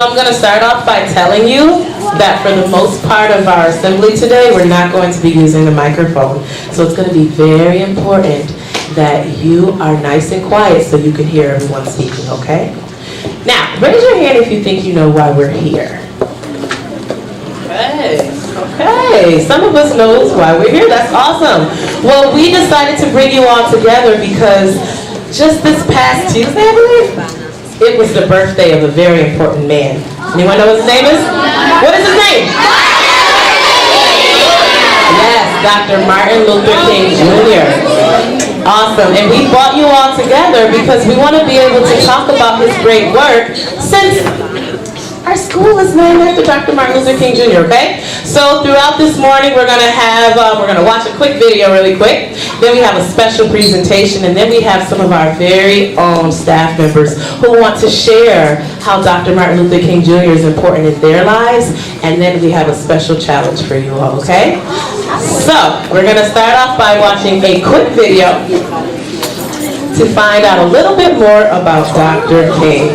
I'm going to start off by telling you that for the most part of our assembly today, we're not going to be using the microphone. So it's going to be very important that you are nice and quiet so you can hear everyone speaking, okay? Now, raise your hand if you think you know why we're here. Okay. Some of us knows why we're here. That's awesome. Well, we decided to bring you all together because just this past Tuesday, I believe, it was the birthday of a very important man. Anyone know what his name is? What is his name? Yes, Dr. Martin Luther King Jr. Awesome. And we brought you all together because we want to be able to talk about his great work since our school is named after Dr. Martin Luther King Jr., okay? So throughout this morning, we're going to watch a quick video really quick. Then we have a special presentation, and then we have some of our very own staff members who want to share how Dr. Martin Luther King Jr. is important in their lives, and then we have a special challenge for you all, okay? So we're going to start off by watching a quick video to find out a little bit more about Dr. King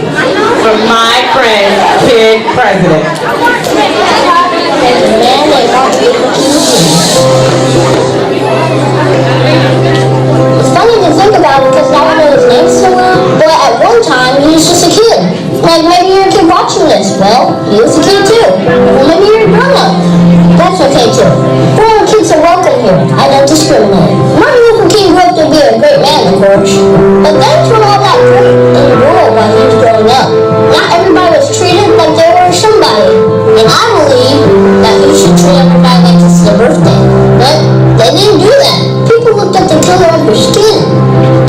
from my friend, Kid President. It's funny to think about because now I know his name so well, but at one time he was just a kid. Like maybe you're a kid watching this. Well, he was a kid too. Or maybe you're a grown-up. That's okay too. All kids are welcome here. I don't discriminate. Martin Luther King grew up to be a great man, of course. But things weren't all that great in the world while he was growing up. Not everybody was treated like they were somebody. And I believe that we should treat everybody like this is their birthday. But they didn't do that. People looked at the color of their skin.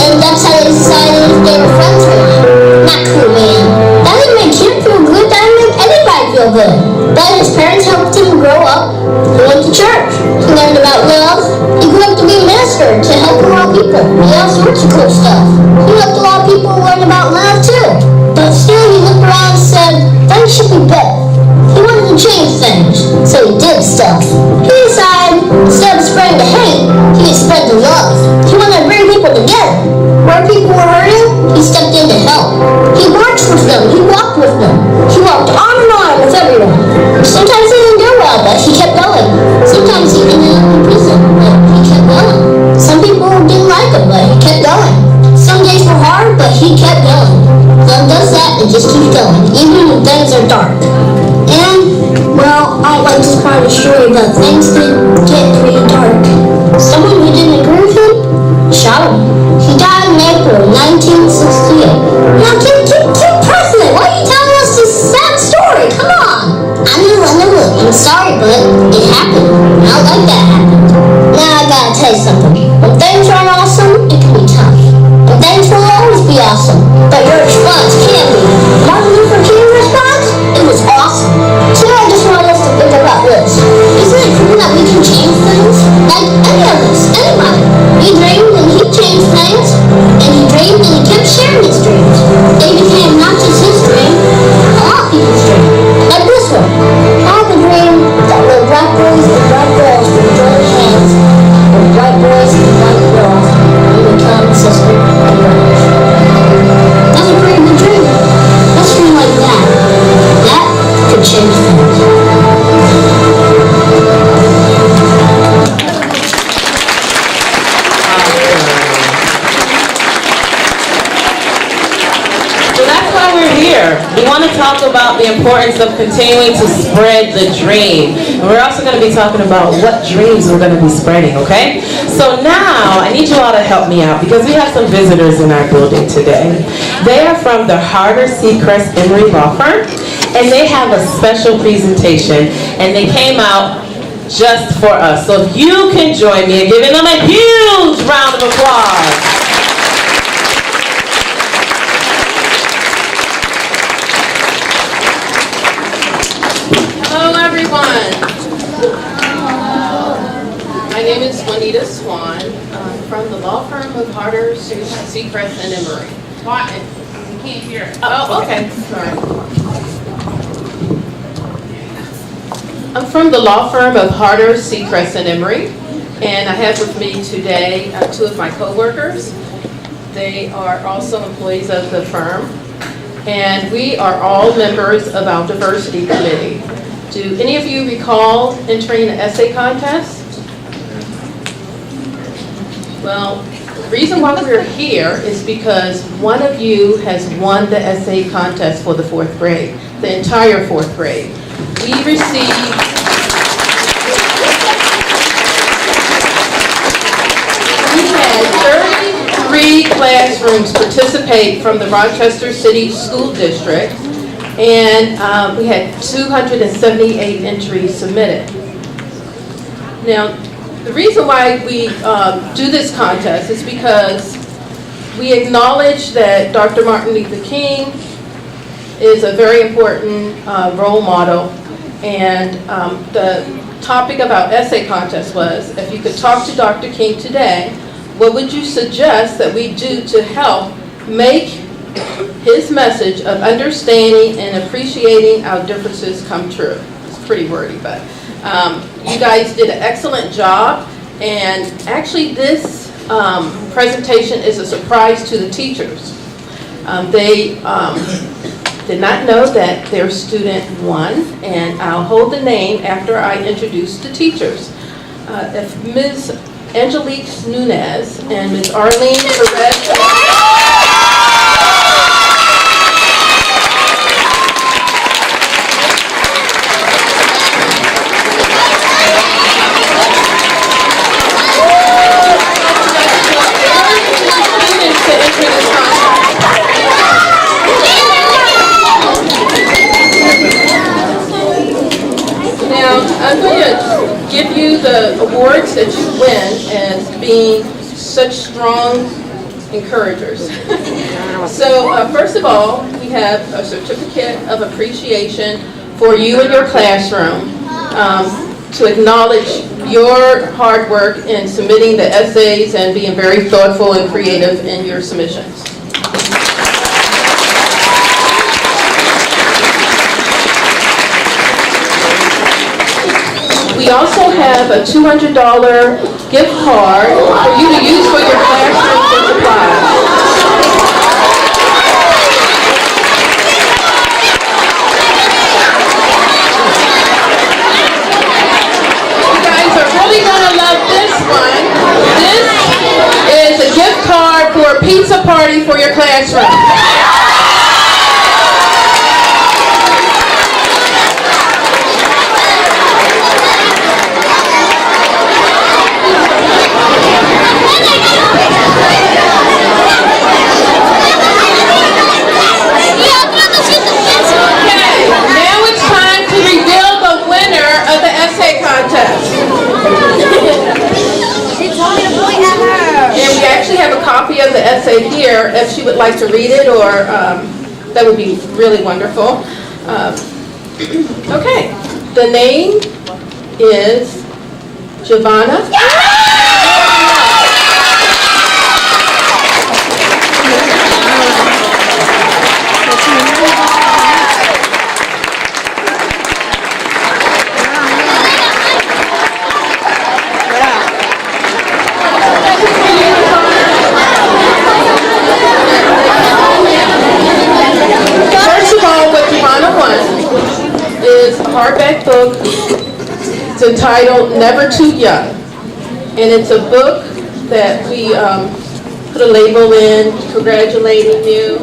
And that's how they decided if they were friends or not. Not cool, man. That didn't make him feel good. That didn't make anybody feel good. But his parents helped him grow up. He went to church. He learned about love. He grew up to be a minister to help a lot of people. He did all sorts of cool stuff. He helped a lot of people learn about love too. But still he looked around and said, things should be better. He wanted to change things, so he did stuff. He decided, instead of spreading the hate, he would spread the love. He wanted to bring people together. Where people were hurting, he stepped in to help. He worked with them, he walked with them. He walked arm in arm with everyone. Sometimes he didn't do well, but he kept going. Sometimes he ended up in prison, but he kept going. Some people didn't like him, but he kept going. Some days were hard, but he kept going. Love does that, it just keeps going, even when things are dark. And, well, I like this part of the story, but things did get pretty dark. Someone who didn't agree with him shot him. He died in April 1968. Now, King President, why are you telling us this sad story? Come on! I know. I'm sorry, but it happened. I don't like that happened. Now, I gotta tell you something. When things aren't awesome, it can be tough. And things will always be awesome, but your response can't be. Martin Luther King's response? It was awesome. So I just want us to think about this. Isn't it cool that we can change things? Like any of us, anybody. He dreamed and he changed things, and he dreamed and he kept sharing his dreams. They became not just his dream, a lot of people's dream. Like this one. I have a dream that little black boys and black girls will join hands with white boys and white girls and become sister and brothers. That's a pretty good dream. Let's dream like that. That could change things. So that's why we're here. We want to talk about the importance of continuing to spread the dream. And we're also going to be talking about what dreams we're going to be spreading, okay? So now, I need you all to help me out because we have some visitors in our building today. They are from the Harder Seacrest Emery Law Firm, and they have a special presentation, and they came out just for us. So if you can join me in giving them a huge round of applause. Hello everyone. My name is Juanita Swan from the law firm of Harder, Seacrest, and Emery. What? You can't hear it. Oh, okay. Sorry. I'm from the law firm of Harder, Seacrest, and Emery, and I have with me today two of my co-workers. They are also employees of the firm. and we are all members of our diversity committee. Do any of you recall entering an essay contest? Well, the reason why we're here is because one of you has won the essay contest for the 4th grade, the entire 4th grade. We received We had 33 classrooms participate from the Rochester City School District, and we had 278 entries submitted. Now, the reason why we do this contest is because we acknowledge that Dr. Martin Luther King is a very important role model, and the topic of our essay contest was, if you could talk to Dr. King today, what would you suggest that we do to help make his message of understanding and appreciating our differences come true? It's pretty wordy, but you guys did an excellent job, and actually this presentation is a surprise to the teachers. They did not know that their student won, and I'll hold the name after I introduce the teachers. If Ms. Angelique Nunez and Ms. Arlene Perez. I'm going to give you the awards that you win as being such strong encouragers. So first of all, we have a certificate of appreciation for you and your classroom to acknowledge your hard work in submitting the essays and being very thoughtful and creative in your submissions. We also have a $200 gift card for you to use for your classrooms and supplies. You guys are really going to love this one. This is a gift card for a pizza party for your classroom. Of the essay here, if she would like to read it, or that would be really wonderful. Okay, the name is Giovanna. Hardback book. It's entitled Never Too Young, and it's a book that we put a label in congratulating you,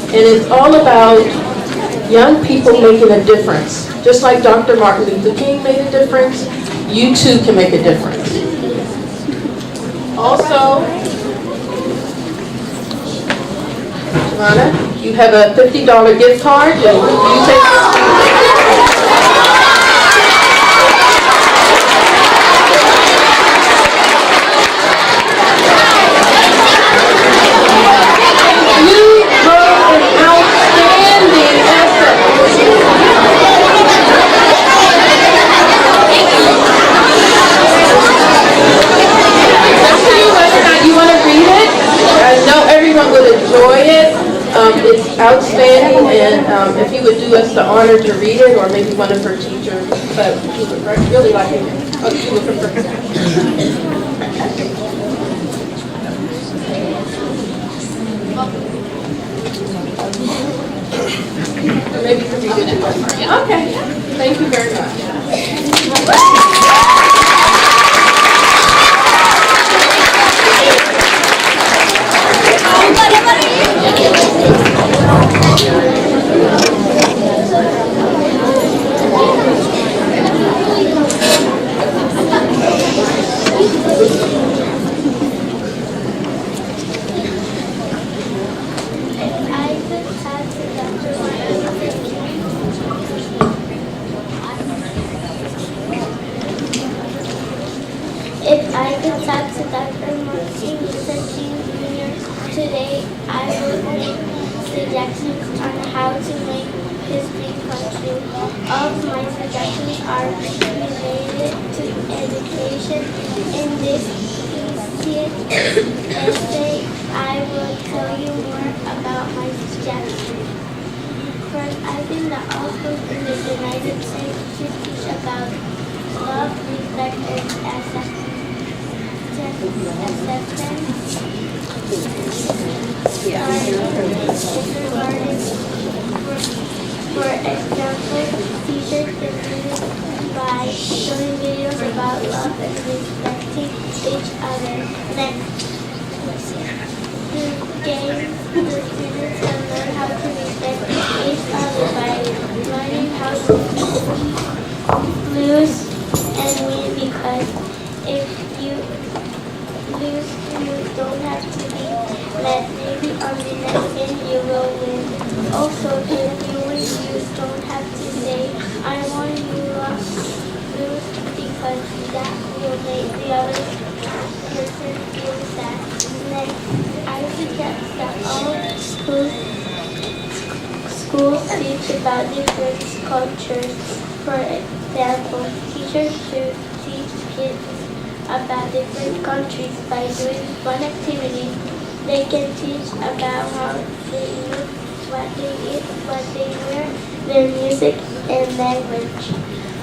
and it's all about young people making a difference. Just like Dr. Martin Luther King made a difference, you too can make a difference. Also, Joanna, you have a $50 gift card. You wrote an outstanding essay. Let's see whether or not you want to read it. I know everyone would enjoy it. It's outstanding, and if you would do us the honor to read it, or maybe one of her teachers, but we would really like it. Oh, she would prefer. Or maybe you can read it. Okay, thank you very much. If I could talk to Dr. Martin Luther King Jr. today, I would make suggestions on how to make history come true. All of my suggestions are related to education. In this essay, I will tell you more about my suggestions. First, I think that all schools in the United States should teach about love, respect, and acceptance. For example, teachers can do this by showing videos about love and respecting each other. Next, through games, the students can learn how to respect each other by learning how to lose and win, because if you lose, you don't have to be mad. Maybe on the next game you will win. Also, if you win, you don't have to say, I won, you lost, lose, because that will make the other person feel sad. Next, I suggest that all schools teach about different cultures. For example, teachers should teach kids about different countries by doing fun activities. They can teach about how they look, what they eat, what they wear, their music, and language.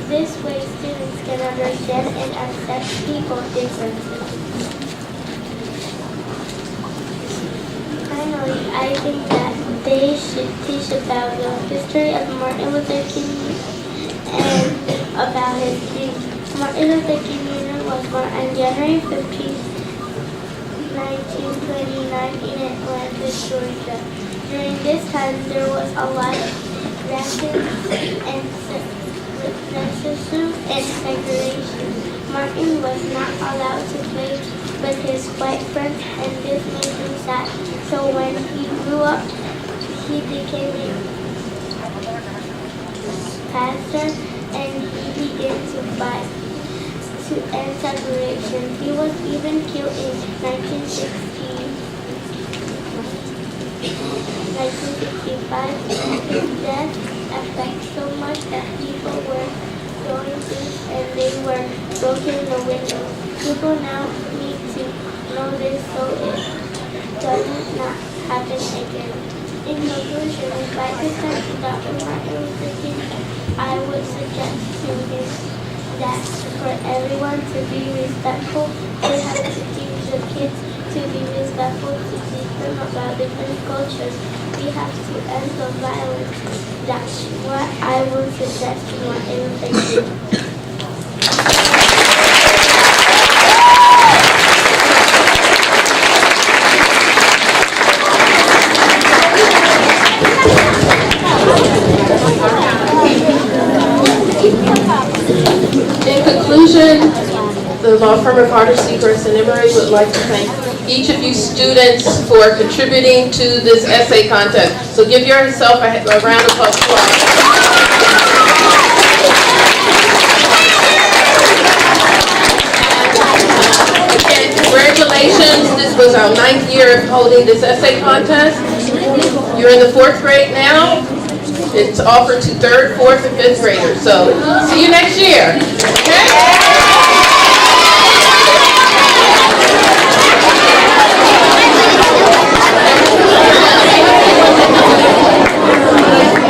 This way, students can understand and accept people's differences. Finally, I think that they should teach about the history of Martin Luther King and about his dreams. Martin Luther King Jr. was born on January 15, 1929 in Atlanta, Georgia. During this time, there was a lot of racism and segregation. Martin was not allowed to play with his white friends, and this made him sad. So when he grew up, he became a pastor, and he began to fight to end segregation. He was even killed in 1965. His death affected so much that people were throwing things and they were broken the windows. People now need to know this so it does not happen again. In conclusion, if I could talk to Dr. Martin Luther King, I would suggest to him that for everyone to be respectful, they have to teach the kids to be respectful, to teach them about different cultures. We have to end the violence. That's what I would suggest to Martin Luther King. In conclusion, the law firm of Hardesty, Grayson Emery would like to thank each of you students for contributing to this essay contest. So give yourself a round of applause. Again, congratulations. This was our 9th year of holding this essay contest. You're in the 4th grade now. It's offered to 3rd, 4th, and 5th graders. So see you next year. Okay?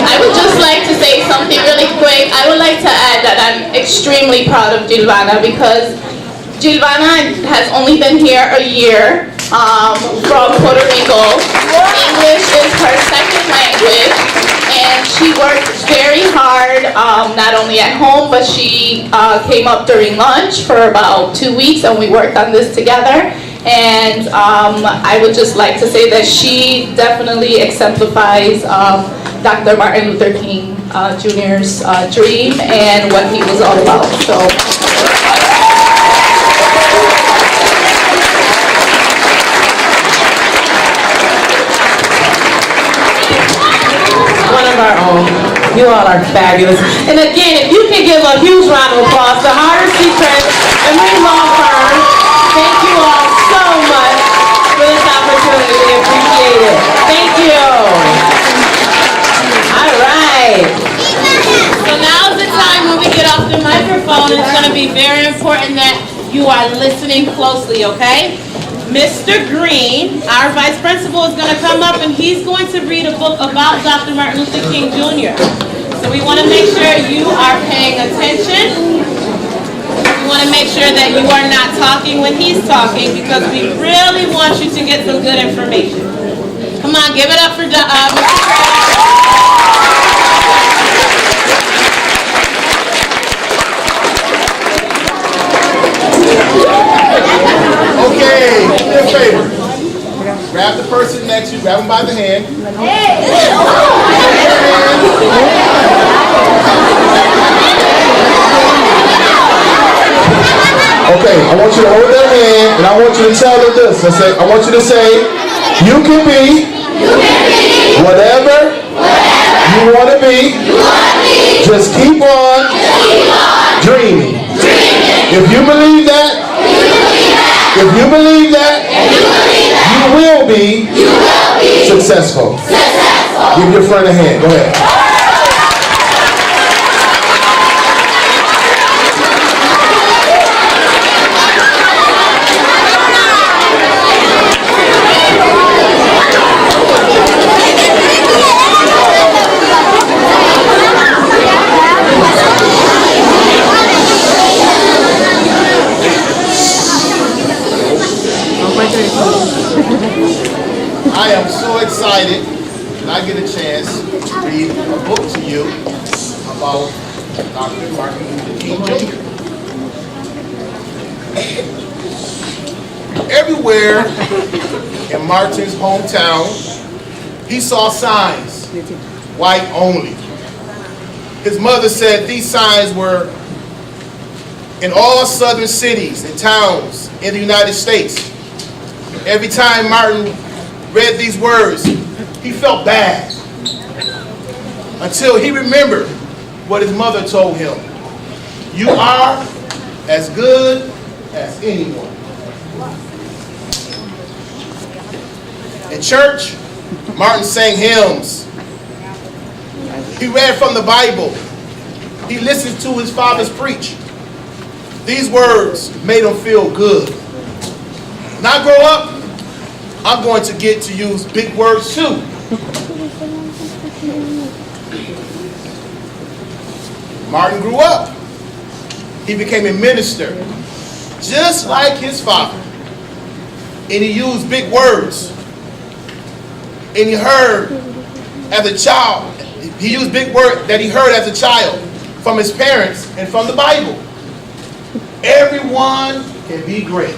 I would just like to say something really quick. I would like to add that I'm extremely proud of Gilvana, because Gilvana has only been here a year from Puerto Rico. English is her second language, and she worked very hard, not only at home, but she came up during lunch for about 2 weeks, and we worked on this together. And I would just like to say that she definitely exemplifies Dr. Martin Luther King Jr.'s dream and what he was all about. So. One of our own. You all are fabulous. And again, if you can give a huge round of applause to Harder Secret and Marie Law Firm. Thank you all so much for this opportunity. We appreciate it. Thank you. All right. So now's the time when we get off the microphone. It's going to be very important that you are listening closely, okay? Mr. Green, our vice principal, is going to come up and he's going to read a book about Dr. Martin Luther King Jr. So we want to make sure you are paying attention. We want to make sure that you are not talking when he's talking because we really want you to get some good information. Come on, give it up for Mr. Okay, do me a favor. Grab the person next to you, grab him by the hand. Okay, I want you to hold their hand and I want you to tell them this. I want you to say, you can be whatever you want to be. Just keep on dreaming. If you believe that, you will be successful. Give your friend a hand. Go ahead. I am so excited that I get a chance to read a book to you about Dr. Martin Luther King Jr. Everywhere in Martin's hometown, he saw signs, white only. His mother said these signs were in all southern cities and towns in the United States. Every time Martin read these words, he felt bad until he remembered what his mother told him. You are as good as anyone. In church, Martin sang hymns. He read from the Bible. He listened to his fathers preach. These words made him feel good. When I grow up, I'm going to get to use big words too. Martin grew up. He became a minister, just like his father. And he used big words. And he heard as a child, he used big words that he heard as a child from his parents and from the Bible. Everyone can be great.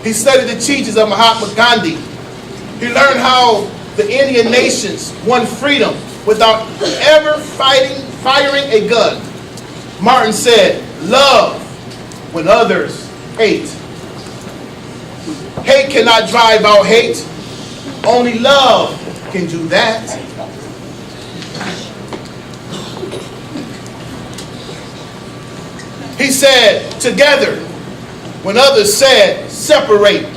He studied the teachings of Mahatma Gandhi. He learned how the Indian nations won freedom without ever firing a gun. Martin said, love when others hate. Hate cannot drive out hate. Only love can do that. He said, together, when others said, separate.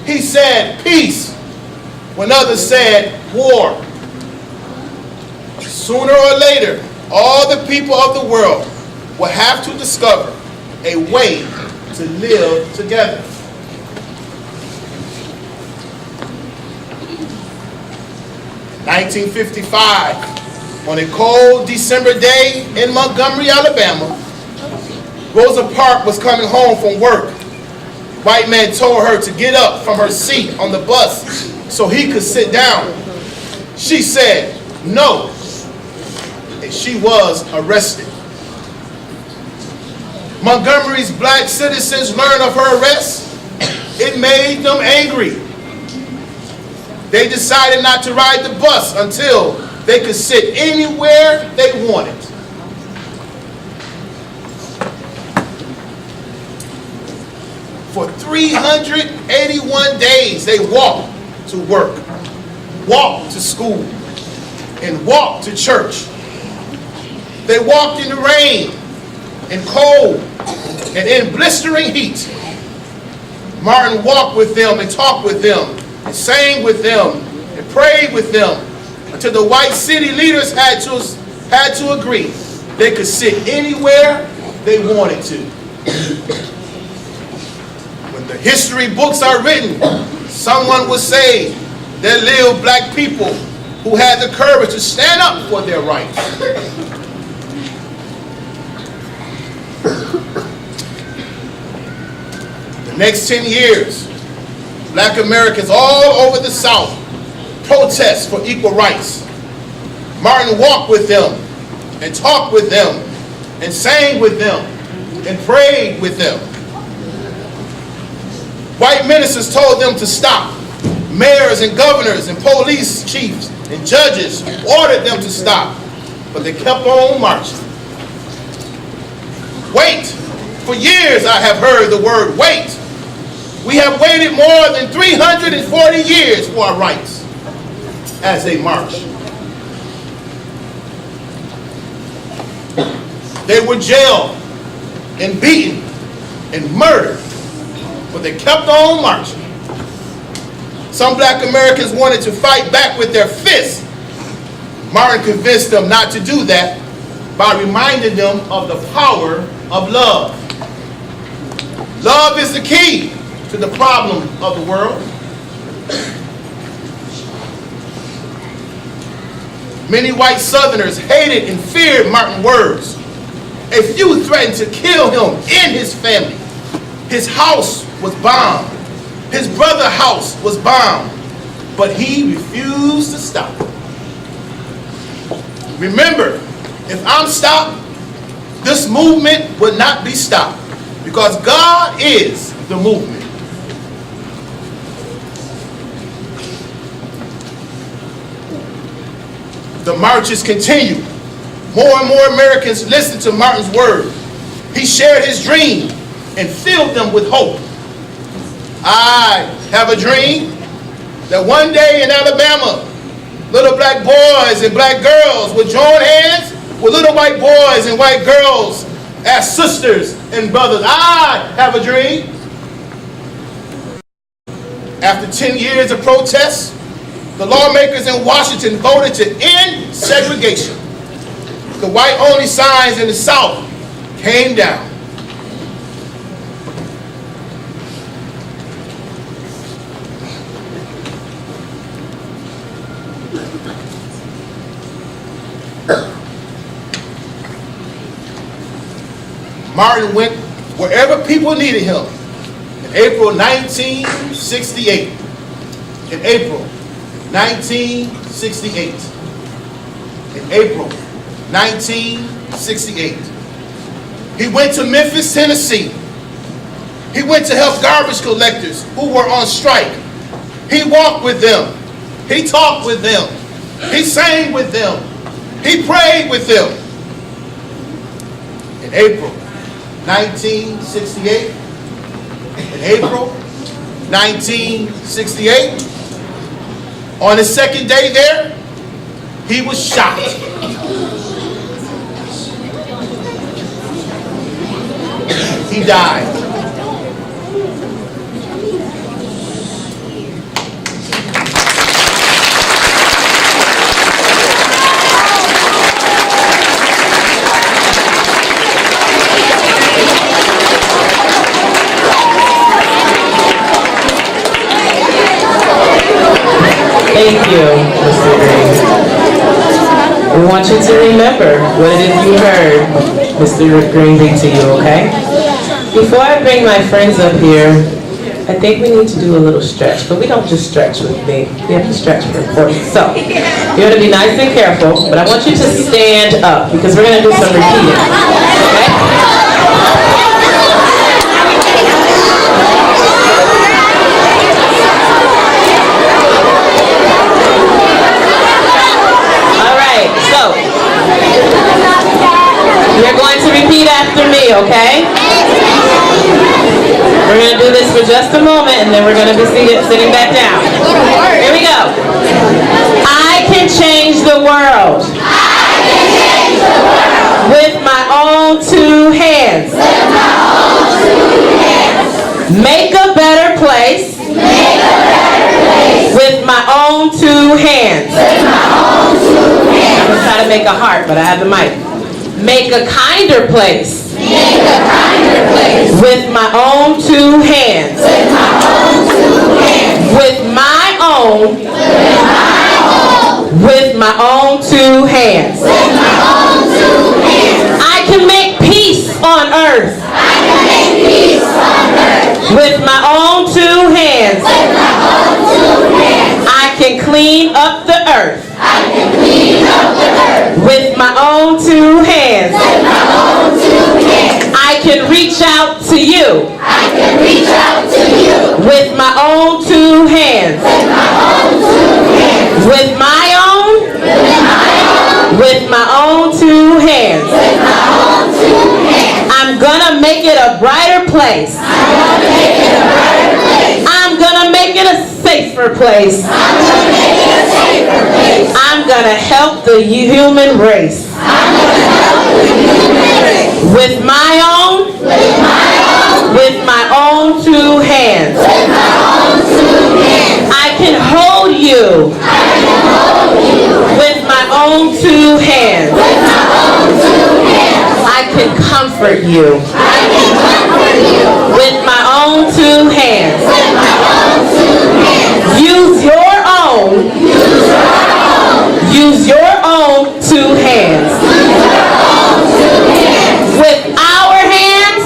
He said, peace, when others said, war. Sooner or later, all the people of the world will have to discover a way to live together. In 1955, on a cold December day in Montgomery, Alabama, Rosa Parks was coming home from work White man told her to get up from her seat on the bus so he could sit down. She said no, and she was arrested. Montgomery's black citizens learned of her arrest. It made them angry. They decided not to ride the bus until they could sit anywhere they wanted. For 381 days, they walked to work, walked to school, and walked to church. They walked in the rain, in cold, and in blistering heat. Martin walked with them and talked with them, and sang with them, and prayed with them, until the white city leaders had to agree they could sit anywhere they wanted to. When the history books are written, someone will say there lived black people who had the courage to stand up for their rights. The next 10 years, black Americans all over the South protest for equal rights. Martin walked with them and talked with them and sang with them and prayed with them. White ministers told them to stop. Mayors and governors and police chiefs and judges ordered them to stop, but they kept on marching. Wait. For years I have heard the word wait. We have waited more than 340 years for our rights as they march. They were jailed and beaten and murdered, but they kept on marching. Some black Americans wanted to fight back with their fists. Martin convinced them not to do that by reminding them of the power of love. Love is the key to the problem of the world. Many white Southerners hated and feared Martin's words. A few threatened to kill him and his family. His house was bombed. His brother's house was bombed. But he refused to stop. Remember, if I'm stopped, this movement will not be stopped, because God is the movement. The marches continued. More and more Americans listened to Martin's word. He shared his dream and filled them with hope. I have a dream that one day in Alabama, little black boys and black girls will join hands with little white boys and white girls as sisters and brothers. I have a dream. After 10 years of protests, the lawmakers in Washington voted to end segregation. The white-only signs in the South came down. Martin went wherever people needed him. In April 1968. In April 1968. In April 1968. He went to Memphis, Tennessee. He went to help garbage collectors who were on strike. He walked with them. He talked with them. He sang with them. He prayed with them. In April 1968, in April 1968, on his second day there, he was shot. He died. Thank you, Mr. Green. We want you to remember what it is you heard Mr. Green read to you, okay? Before I bring my friends up here, I think we need to do a little stretch, but we don't just stretch with me. We have to stretch for importance. So, you're going to be nice and careful, but I want you to stand up because we're going to do some repeating. Okay? All right, so, you're going to repeat after me, okay? We're going to do this for just a moment, and then we're going to be sitting back down. Here we go. I can change the world. With my own two hands. Make a better place. With my own two hands. I'm going to try to make a heart, but I have the mic. Make a kinder place. With my own two hands. With my own two hands. I can make peace on earth. With my own two hands. I can clean up the earth. With my own two hands. I can reach out to you. With my own two hands. With my own two hands. I'm gonna make it a brighter place. I'm gonna make it a safer place. I'm gonna help the human race. With my own two hands. I can hold you. With my own two hands. I can comfort you. With my own two hands. Use your own two hands. With our hands.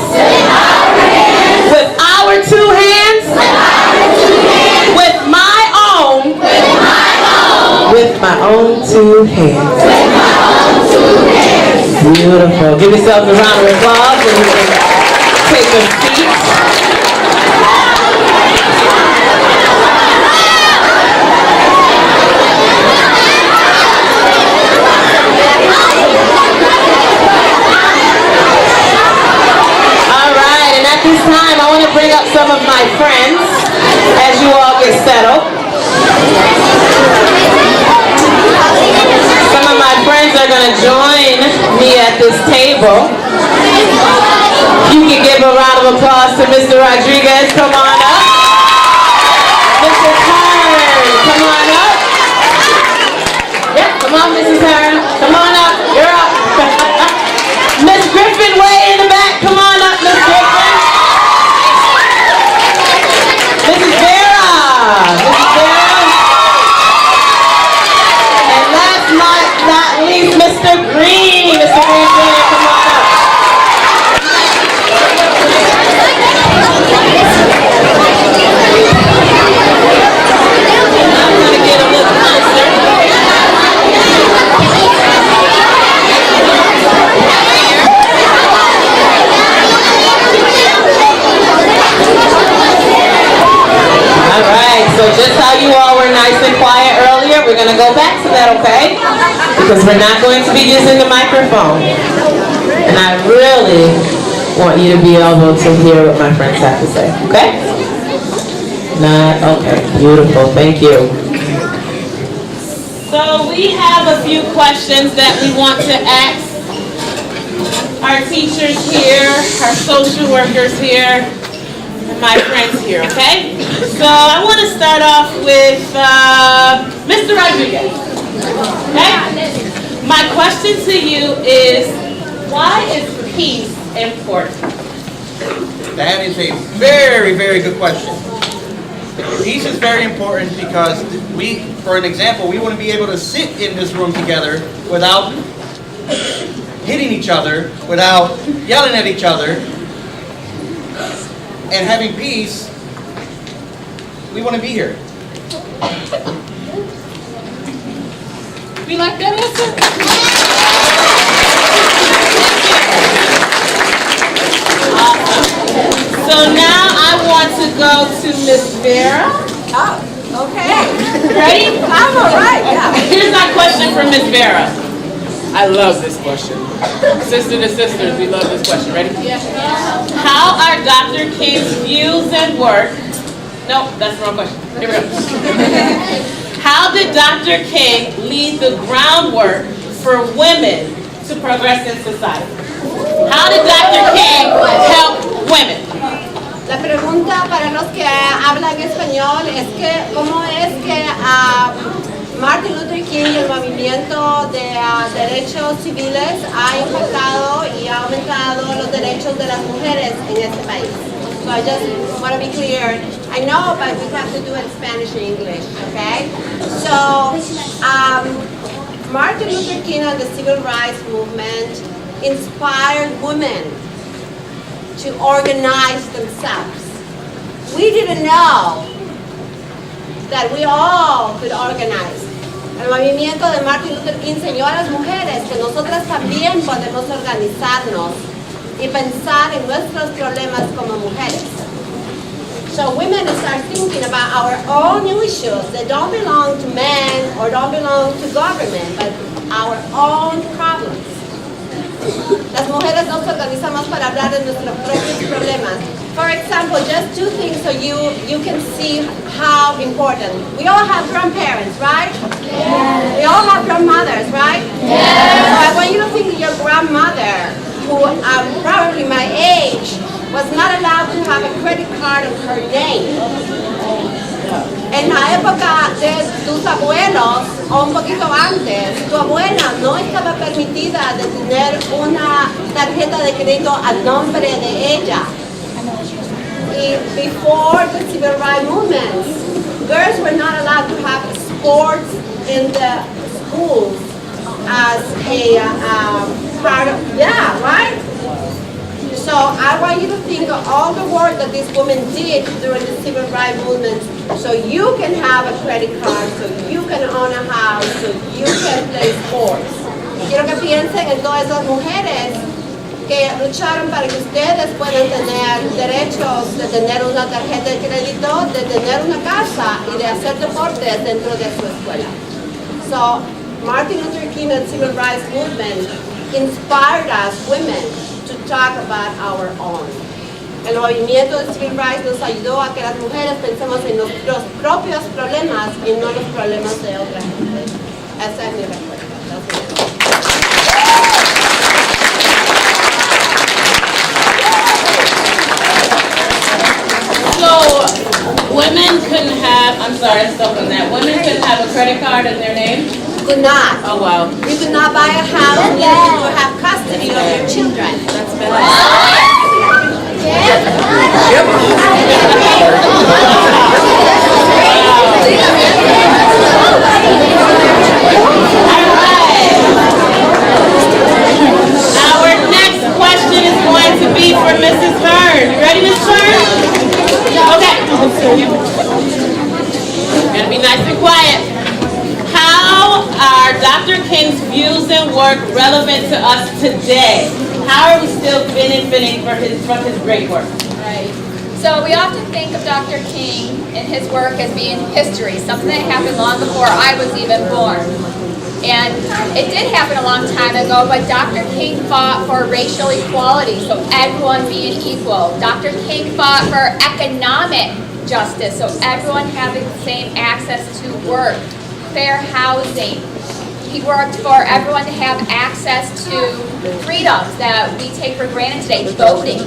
With our two hands. With my own two hands. Beautiful. Give yourselves a round of applause and you can take a seat. This time I want to bring up some of my friends as you all get settled. Some of my friends are going to join me at this table. You can give a round of applause to Mr. Rodriguez. Come on up. Mr. Hearn, come on up. Yep, come on, Mrs. Hearn. Come on up. You're up. Miss Griffin way in the back. Come on up, Miss Griffin. Mrs. Vera. And last but not least, Mr. Green. Mr. Green, come on up. I'm going to get a little closer. Alright, so just how you all were nice and quiet earlier, we're going to go back to that, okay? Because we're not going to be using the microphone. And I really want you to be able to hear what my friends have to say, okay? Not, okay, beautiful, thank you. So we have a few questions that we want to ask our teachers here, our social workers here, and my friends here, okay? So I want to start off with Mr. Rodriguez, okay? My question to you is, why is peace important? That is a very, very good question. Peace is very important because for an example, we wouldn't be able to sit in this room together without hitting each other, without yelling at each other. And having peace we want to be here. We like that answer? Awesome. So now I want to go to Miss Vera. Oh, okay. Ready? I'm all right, yeah. Here's our question from Miss Vera. I love this question. Sister to sisters, we love this question. Ready? Yeah. How are Dr. King's views and work? Nope, that's the wrong question. Here we go. How did Dr. King lead the groundwork for women to progress in society? How did Dr. King help women? La pregunta para los que hablan español es que ¿cómo es que Martin Luther King y el movimiento de derechos civiles ha impactado y ha aumentado los derechos de las mujeres en este país? So I just want to be clear. I know, but we have to do it in Spanish and English, okay? So Martin Luther King and the civil rights movement inspired women to organize themselves. We didn't know that we all could organize. El movimiento de Martin Luther King enseñó a las mujeres que nosotras también podemos organizarnos y pensar en nuestros problemas como mujeres. So women start thinking about our own issues that don't belong to men or don't belong to government, but our own problems. Las mujeres nos organizamos para hablar de nuestros propios problemas. For example, just two things so you can see how important. We all have grandparents, right? Yeah. We all have grandmothers, right? Yeah. So I want you to think of your grandmother, who probably my age, was not allowed to have a credit card of her name. En la época de tus abuelos, o un poquito antes, tu abuela no estaba permitida de tener una tarjeta de crédito a nombre de ella. Y before the civil rights movements, girls were not allowed to have sports in the schools as a part of, yeah, right? So I want you to think of all the work that these women did during the civil rights movement, so you can have a credit card, so you can own a house, so you can play sports. Quiero que piensen en todas esas mujeres que lucharon para que ustedes puedan tener derechos de tener una tarjeta de crédito, de tener una casa y de hacer deportes dentro de su escuela. So Martin Luther King and civil rights movement inspired us women to talk about our own. El movimiento de civil rights nos ayudó a que las mujeres pensemos en nuestros propios problemas y no los problemas de otra gente. Esa es mi respuesta. So, women couldn't have, I'm sorry, stop on that. Women couldn't have a credit card in their name? Could not. Oh, wow. You could not buy a house and you could have custody of your children. That's bad. Our next question is going to be for Mrs. Hearn. You ready, Ms. Hearn? Okay. Gotta be nice and quiet. How are Dr. King's views and work relevant to us today? How are we still benefiting from his great work? Right. So we often think of Dr. King and his work as being history, something that happened long before I was even born. And it did happen a long time ago, but Dr. King fought for racial equality, so everyone being equal. Dr. King fought for economic justice, so everyone having the same access to work, fair housing. He worked for everyone to have access to freedoms that we take for granted today, voting,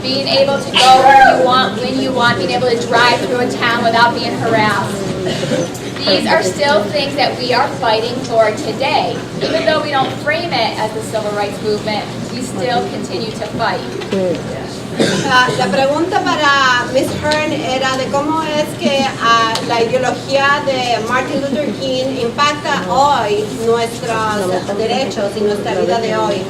being able to go where you want, when you want, being able to drive through a town without being harassed. These are still things that we are fighting for today. Even though we don't frame it as the civil rights movement, we still continue to fight. La pregunta para Miss Hearn era de cómo es que la la ideología de Martin Luther King impacta hoy nuestros derechos y nuestra vida de hoy.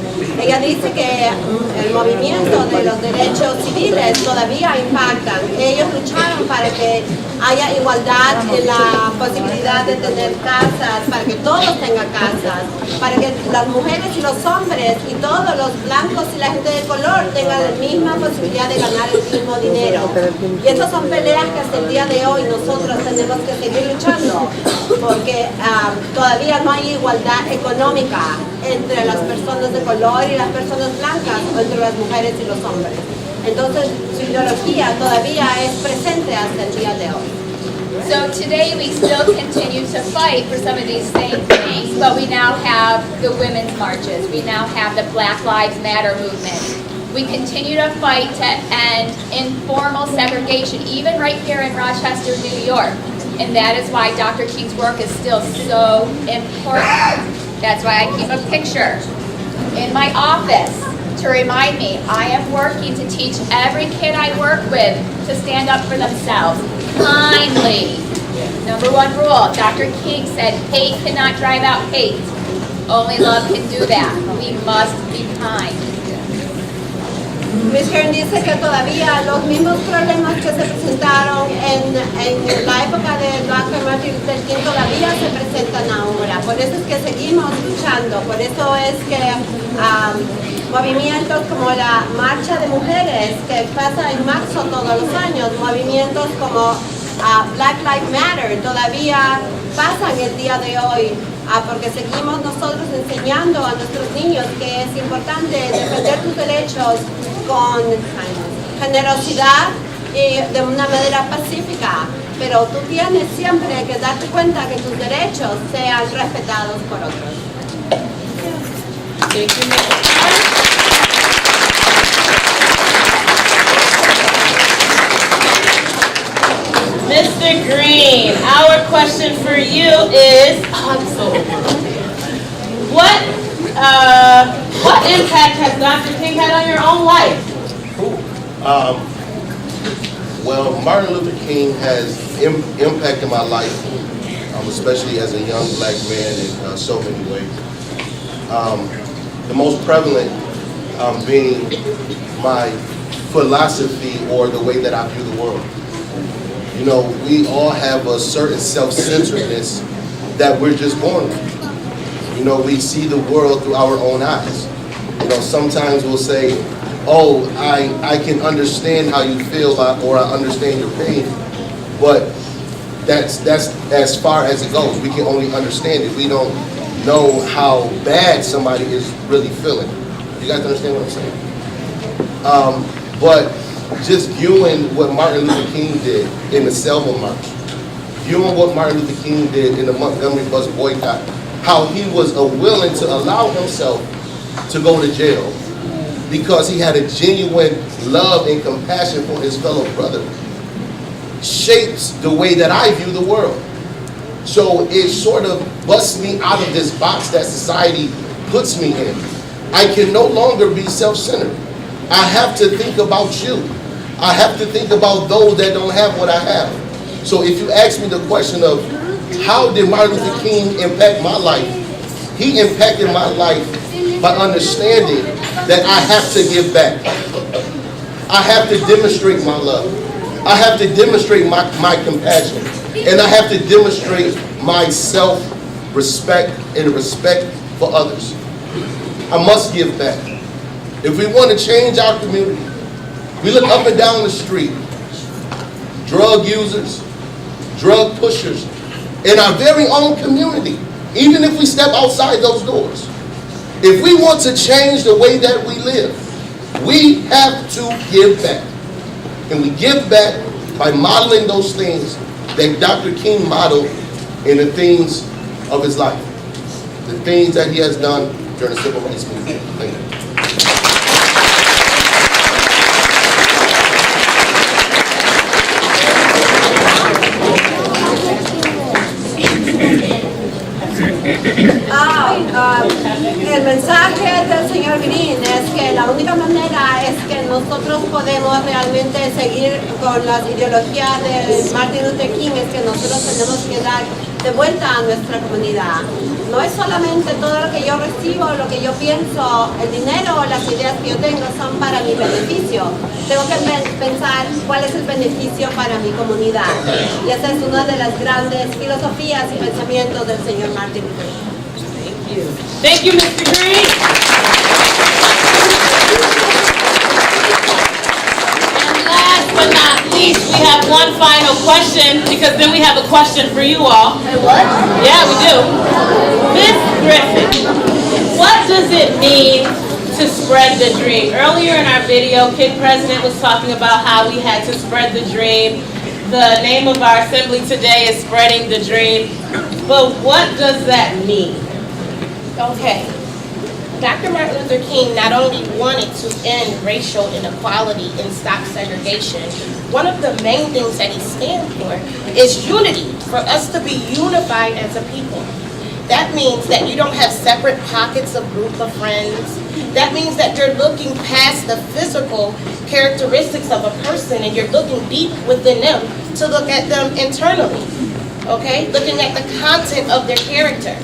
Ella dice que el movimiento de los derechos civiles todavía impactan. Ellos lucharon para que haya igualdad en la posibilidad de tener casas, para que todos tengan casas, para que las mujeres y los hombres y todos los blancos y la gente de color tengan la misma posibilidad de ganar el mismo dinero. Y estas son peleas que hasta el día de hoy nosotros tenemos que seguir luchando, porque todavía no hay igualdad económica entre las personas de color y las personas blancas, o entre las mujeres y los hombres. Entonces su ideología todavía es presente hasta el día de hoy. So today we still continue to fight for some of these same things, but we now have the women's marches. We now have the Black Lives Matter movement. We continue to fight to end informal segregation, even right here in Rochester, New York. And that is why Dr. King's work is still so important. That's why I keep a picture in my office to remind me I am working to teach every kid I work with to stand up for themselves kindly. Number one rule, Dr. King said hate cannot drive out hate. Only love can do that. We must be kind. Miss Karen dice que todavía los mismos problemas que se presentaron en la época de Dr. Martin Luther King todavía se presentan ahora. Por eso es que seguimos luchando. Por eso es que movimientos como la Marcha de Mujeres, que pasa en marzo todos los años, movimientos como Black Lives Matter, todavía pasan el día de hoy. Porque seguimos nosotros enseñando a nuestros niños que es importante defender tus derechos con generosidad y de una manera pacífica, pero tú tienes siempre que darte cuenta que tus derechos sean respetados por otros. Mr. Green, our question for you is, what impact has Dr. King had on your own life? Well, Martin Luther King has impacted my life, especially as a young black man in so many ways. The most prevalent being my philosophy or the way that I view the world. You know, we all have a certain self-centeredness that we're just born with. You know, we see the world through our own eyes. You know, sometimes we'll say, oh, I can understand how you feel or I understand your pain, but that's as far as it goes. We can only understand it. We don't know how bad somebody is really feeling. You guys understand what I'm saying? But just viewing what Martin Luther King did in the Selma March, viewing what Martin Luther King did in the Montgomery bus boycott, how he was willing to allow himself to go to jail because he had a genuine love and compassion for his fellow brother, shapes the way that I view the world. So it sort of busts me out of this box that society puts me in. I can no longer be self-centered. I have to think about you. I have to think about those that don't have what I have. So if you ask me the question of how did Martin Luther King impact my life, he impacted my life by understanding that I have to give back. I have to demonstrate my love. I have to demonstrate my compassion. And I have to demonstrate my self-respect and respect for others. I must give back. If we want to change our community, we look up and down the street, drug users, drug pushers, in our very own community, even if we step outside those doors. If we want to change the way that we live, we have to give back. And we give back by modeling those things that Dr. King modeled in the things of his life, the things that he has done during the civil rights movement. Thank you. El mensaje del Señor señor Green es que la única manera es que nosotros podemos realmente seguir con las ideologías de Martin Luther King, es que nosotros tenemos que dar de vuelta a nuestra comunidad. No es solamente todo lo que yo recibo, lo que yo pienso, el dinero o las ideas que yo tengo son para mi beneficio. Tengo que pensar cuál es el beneficio para mi comunidad. Y esa es una de las grandes filosofías y pensamientos del señor Martin Luther King. Thank you, Mr. Green. And last but not least, we have one final question, because then we have a question for you all. What? Yeah, we do. Miss Griffin, what does it mean to spread the dream? Earlier in our video, Kid President was talking about how we had to spread the dream. The name of our assembly today is Spreading the Dream. But what does that mean? Okay. Dr. Martin Luther King not only wanted to end racial inequality and stop segregation, one of the main things that he stands for is unity, for us to be unified as a people. That means that you don't have separate pockets of group of friends. That means that you're looking past the physical characteristics of a person and you're looking deep within them to look at them internally, okay? Looking at the content of their character.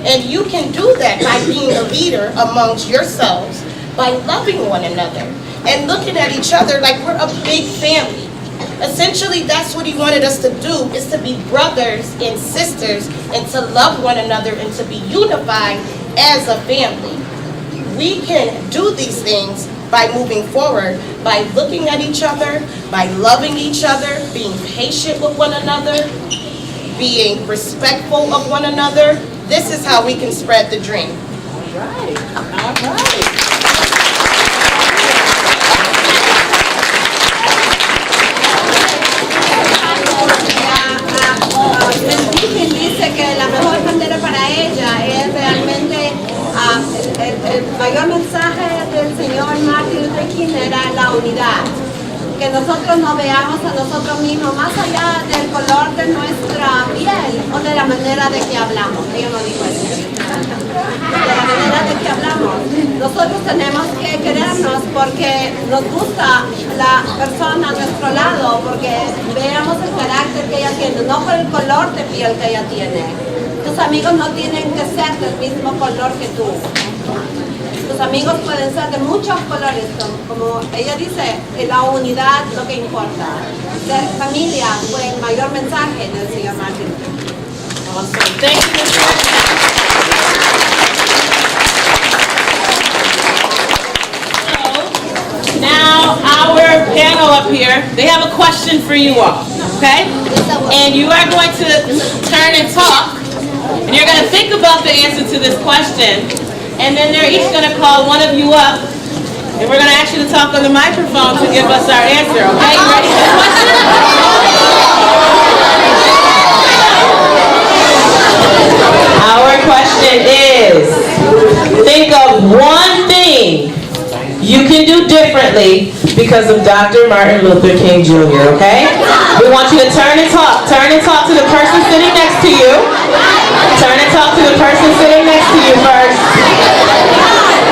And you can do that by being a leader amongst yourselves, by loving one another and looking at each other like we're a big family. Essentially, that's what he wanted us to do, is to be brothers and sisters and to love one another and to be unified as a family. We can do these things by moving forward, by looking at each other, by loving each other, being patient with one another, being respectful of one another. This is how we can spread the dream. All right. All right. Stephen dice que la mejor manera para ella es realmente el mayor mensaje del señor Martin Luther King era la unidad. Que nosotros nos veamos a nosotros mismos más allá del color de nuestra piel o de la manera de que hablamos. Ella no dijo eso. De la manera de que hablamos. Nosotros tenemos que querernos porque nos gusta la persona a nuestro lado, porque veamos el carácter que ella tiene, no por el color de piel que ella tiene. Tus amigos no tienen que ser del mismo color que tú. Tus amigos pueden ser de muchos colores, como ella dice, la unidad lo que importa. Ser familia fue el mayor mensaje del señor Martin. Awesome. Thank you, So, now our panel up here, they have a question for you all, okay? And you are going to turn and talk, and you're going to think about the answer to this question. And then they're each going to call one of you up, and we're going to ask you to talk on the microphone to give us our answer, okay? You ready for the question? Our question is, think of one thing you can do differently because of Dr. Martin Luther King Jr., okay? We want you to turn and talk. Turn and talk to the person sitting next to you. Turn and talk to the person sitting next to you first.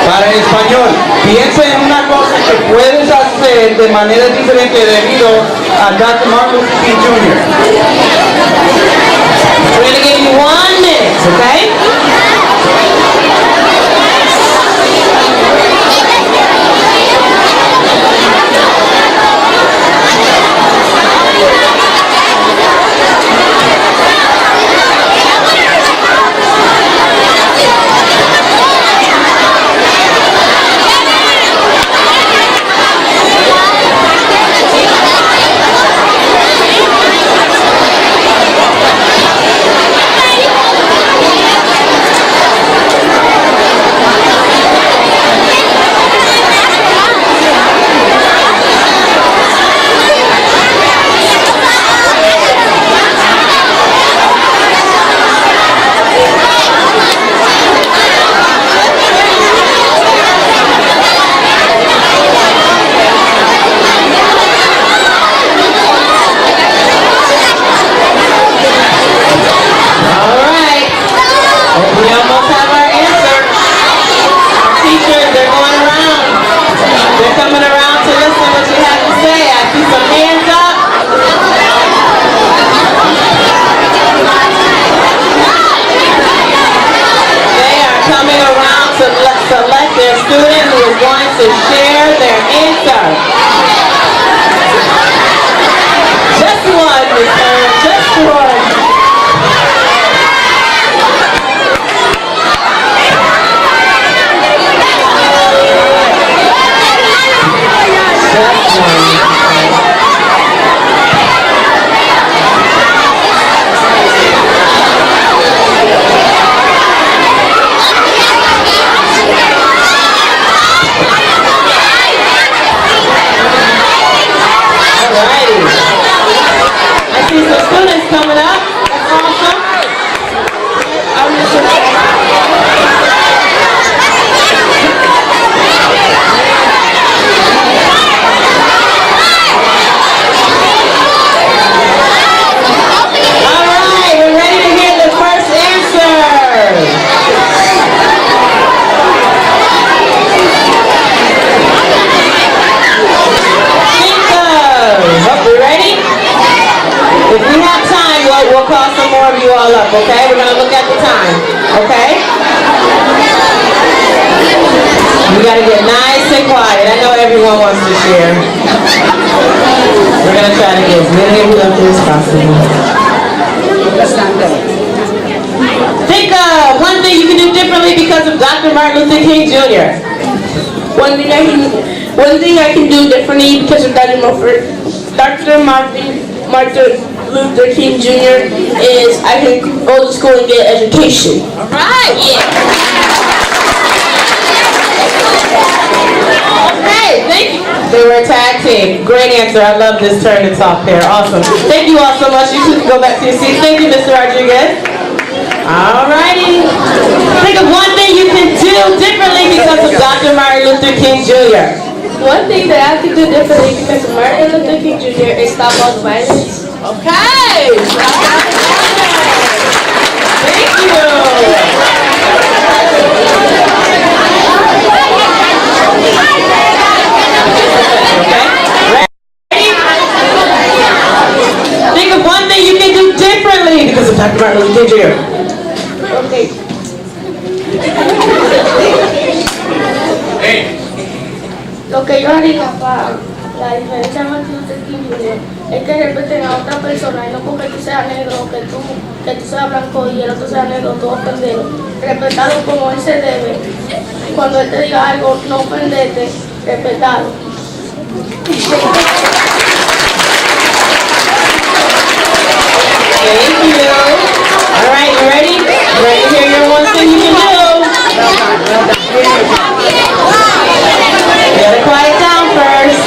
Para el español, piensa en una cosa que puedes hacer de manera diferente debido a Dr. Martin Luther King Jr. We're going to give you 1 minute, okay? chance to share their answer. Just one, Miss Earl, just one. Just one. I see some students coming up. That's awesome. All right, we're ready to hear the first answer. Hope we ready? If we have time, we'll call some more of you all up, okay? We're gonna look at the time, okay? We gotta get nice and quiet. I know everyone wants to share. We're gonna try to get as many of you up there as possible. Think of one thing you can do differently because of Dr. Martin Luther King Jr. One thing I can do differently because of Dr. Martin Luther King Jr. is I can go to school and get education. All right. Okay, thank you. They were a tag team. Great answer. I love this turn to talk there. Awesome. Thank you all so much. You should go back to your seats. Thank you, Mr. Rodriguez. All righty. Think of one thing you can do differently because of Dr. Martin Luther King Jr. One thing that I can do differently because of Martin Luther King Jr. is stop all the violence. Okay. Thank you. Okay. Ready? Think of one thing you can do differently because of Dr. Martin Luther King Jr. Okay. Lo que yo haría para la diferencia de Martin Luther King Jr. es que respeten a otra persona y no porque tú seas negro, que tú seas blanco y el otro sea negro, tú ofenderlo. Respetarlo como él se debe. Cuando él te diga algo, no ofenderte, respetarlo. Thank you. All right, you ready? Ready to hear your one thing you can do? You gotta quiet down first.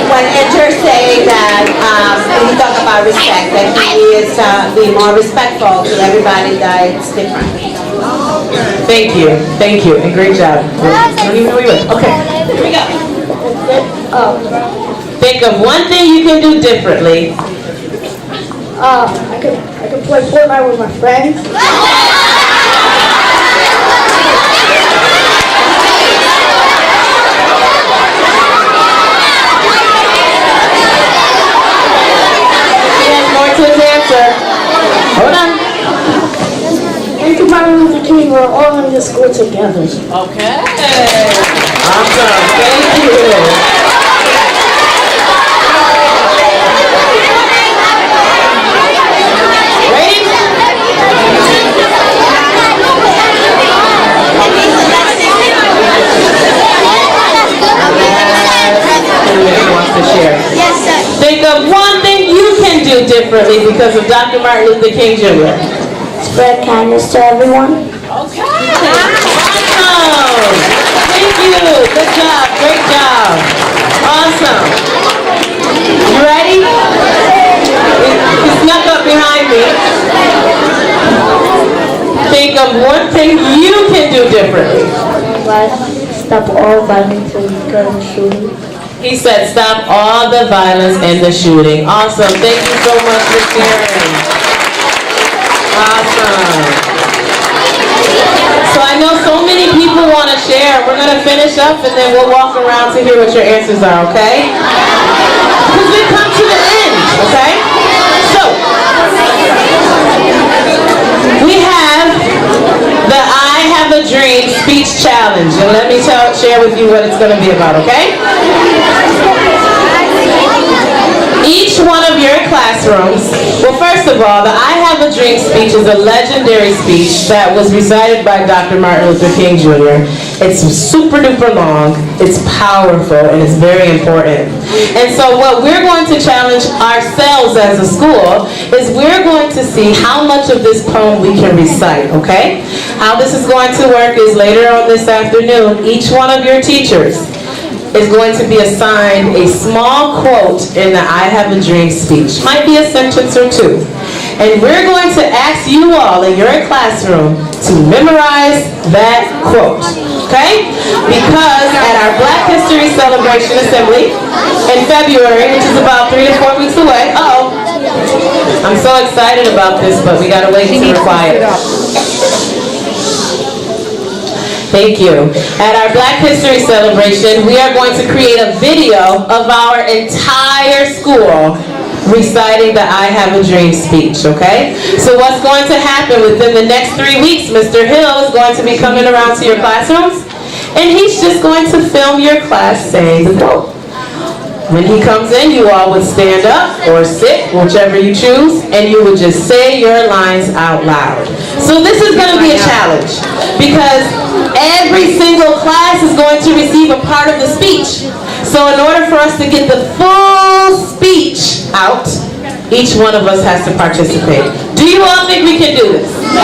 When Enter say that when we talk about respect, that he is being more respectful to everybody that is different. Thank you, and great job. I don't even know you were. Okay, here we go. Think of one thing you can do differently. I can play Fortnite with my friends. More to his answer. Hold on. Thank you, Martin Luther King. We're all in this school together. Okay. Awesome. Thank you. Think of one thing you can do differently because of Dr. Martin Luther King Jr. Spread kindness to everyone. Okay. Awesome. Thank you. Good job. Great job. Awesome. You ready? He snuck up behind me. Think of one thing you can do differently. Stop all violence and gun shooting. He said, stop all the violence and the shooting. Awesome. Thank you so much for sharing. Awesome. So I know so many people want to share. We're going to finish up and then we'll walk around to hear what your answers are, okay? Because we've come to the end, okay? So, we have the share with you what it's going to be about, okay? Each one of your classrooms, well, first of all, the I Have a Dream speech is a legendary speech that was recited by Dr. Martin Luther King Jr. It's super duper long, it's powerful, and it's very important. And so what we're going to challenge ourselves as a school is we're going to see how much of this poem we can recite, okay? How this is going to work is later on this afternoon, each one of your teachers is going to be assigned a small quote in the I Have a Dream speech. Might be a sentence or two. And we're going to ask you all in your classroom to memorize that quote. Okay? Because at our Black History Celebration Assembly in February, which is about 3 to 4 weeks away, I'm so excited about this, but we gotta wait until we're quiet. Thank you. At our Black History Celebration, we are going to create a video of our entire school reciting the I Have a Dream speech, okay? So what's going to happen within the next 3 weeks, Mr. Hill is going to be coming around to your classrooms, and he's just going to film your class saying the quote. When he comes in, you all would stand up or sit, whichever you choose, and you would just say your lines out loud. So this is going to be a challenge because every single class is going to receive a part of the speech. So in order for us to get the full speech out, each one of us has to participate. Do you all think we can do this? We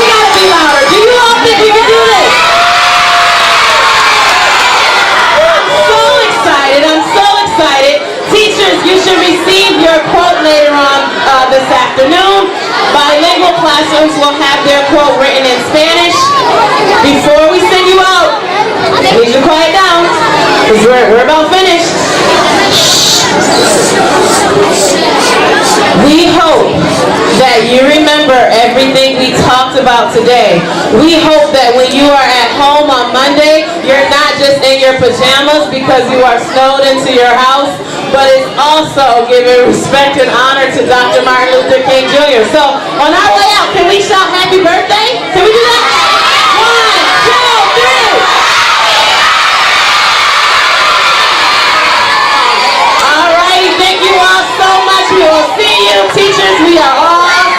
gotta be louder. Do you all think we can do this? I'm so excited. Teachers, you should receive your quote later on this afternoon. Bilingual classrooms will have their quote written in Spanish. Before we send you out, I need you to quiet down, because we're about finished. We hope that you remember everything we talked about today. We hope that when you are at home on Monday, you're not just in your pajamas because you are snowed into your house, but it's also giving respect and honor to Dr. Martin Luther King Jr. So on our way out, can we shout happy birthday? Can we do that? 1, 2, 3. All right, thank you all so much. We will see you, teachers. We are all